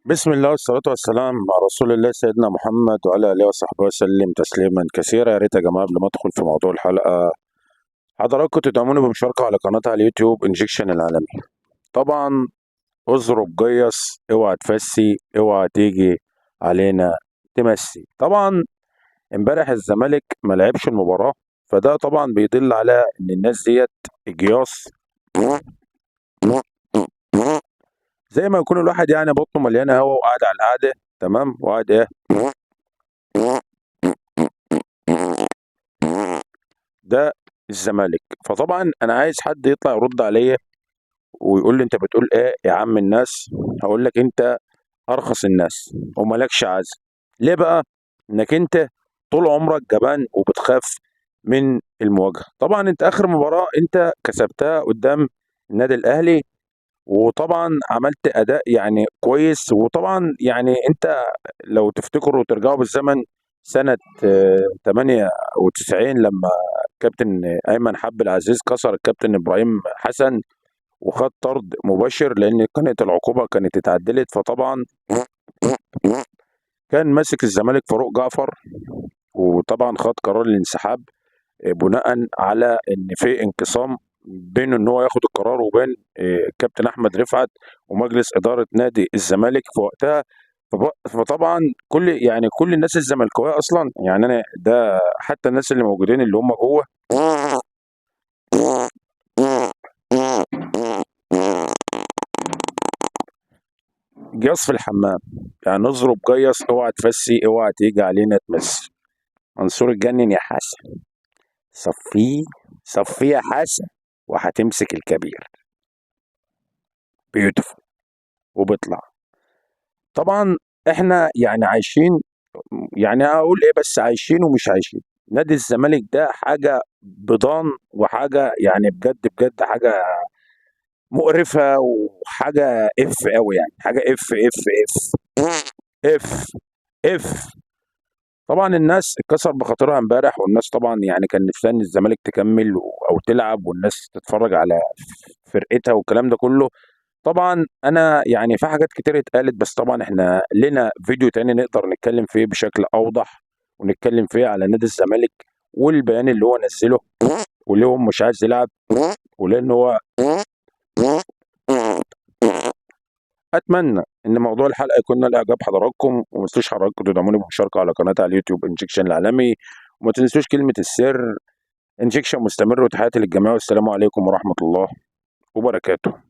بسم الله والصلاة والسلام على رسول الله سيدنا محمد وعلى آله وصحبه وسلم تسليما كثيرا. يا ريت يا جماعة قبل ما أدخل في موضوع الحلقة حضراتكم تدعموني بمشاركة على قناة على اليوتيوب انجكشن العالمي. طبعا اضرب جيس، اوعى تفسي، اوعى تيجي علينا تمسي. طبعا امبارح الزمالك ما لعبش المباراة، فده طبعا بيدل على ان الناس ديت اجياص، زي ما يكون الواحد يعني بطنه مليانة هوا وقاعد على القعدة، تمام، وقاعد ايه، ده الزمالك. فطبعا انا عايز حد يطلع يرد عليا ويقول لي انت بتقول ايه يا عم الناس. هقول لك انت ارخص الناس وملكش عزم. ليه بقى؟ انك انت طول عمرك جبان وبتخاف من المواجهه. طبعا انت اخر مباراه انت كسبتها قدام النادي الاهلي، وطبعا عملت اداء يعني كويس. وطبعا يعني انت لو تفتكروا وترجعوا بالزمن سنه 98 لما كابتن ايمن حب العزيز كسر الكابتن ابراهيم حسن وخد طرد مباشر لان كانت العقوبه كانت اتعدلت. فطبعا كان ماسك الزمالك فاروق جعفر، وطبعا خد قرار الانسحاب بناء على ان في انقسام بين ان هو ياخد القرار وبين الكابتن احمد رفعت ومجلس اداره نادي الزمالك في وقتها. فطبعا كل الناس الزملكاويه اصلا، يعني انا ده حتى الناس اللي موجودين اللي هم جوه جياص في الحمام. يعني اضرب جيص، اوعى تفسي، اوعى تيجي علينا تمسي. منصور اتجنن يا حسن، صفيه، صفيه يا حسن وهتمسك الكبير. بيوتيفول وبيطلع. طبعا احنا يعني عايشين، يعني اقول ايه، بس عايشين ومش عايشين. نادي الزمالك ده حاجه بضان، وحاجه يعني بجد بجد حاجه مقرفه، وحاجه اف قوي، يعني حاجه اف اف اف اف. طبعا الناس اتكسر بخاطرها امبارح، والناس طبعا يعني كان نفسها ان الزمالك تكمل او تلعب والناس تتفرج على فرقتها والكلام ده كله. طبعا انا يعني في حاجات كتير اتقالت، بس طبعا احنا لنا فيديو تاني نقدر نتكلم فيه بشكل اوضح، ونتكلم فيه على نادي الزمالك والبيان اللي هو نزله، واللي هو مش عايز يلعب، ولان هو اتمنى ان موضوع الحلقه يكون نال اعجاب حضراتكم. وما تنسوش حضراتكم تدعموني بمشاركه على قناتي على اليوتيوب انجكشن العالمي، وما تنسوش كلمه السر انجكشن مستمر. وتحياتي للجميع والسلام عليكم ورحمه الله وبركاته.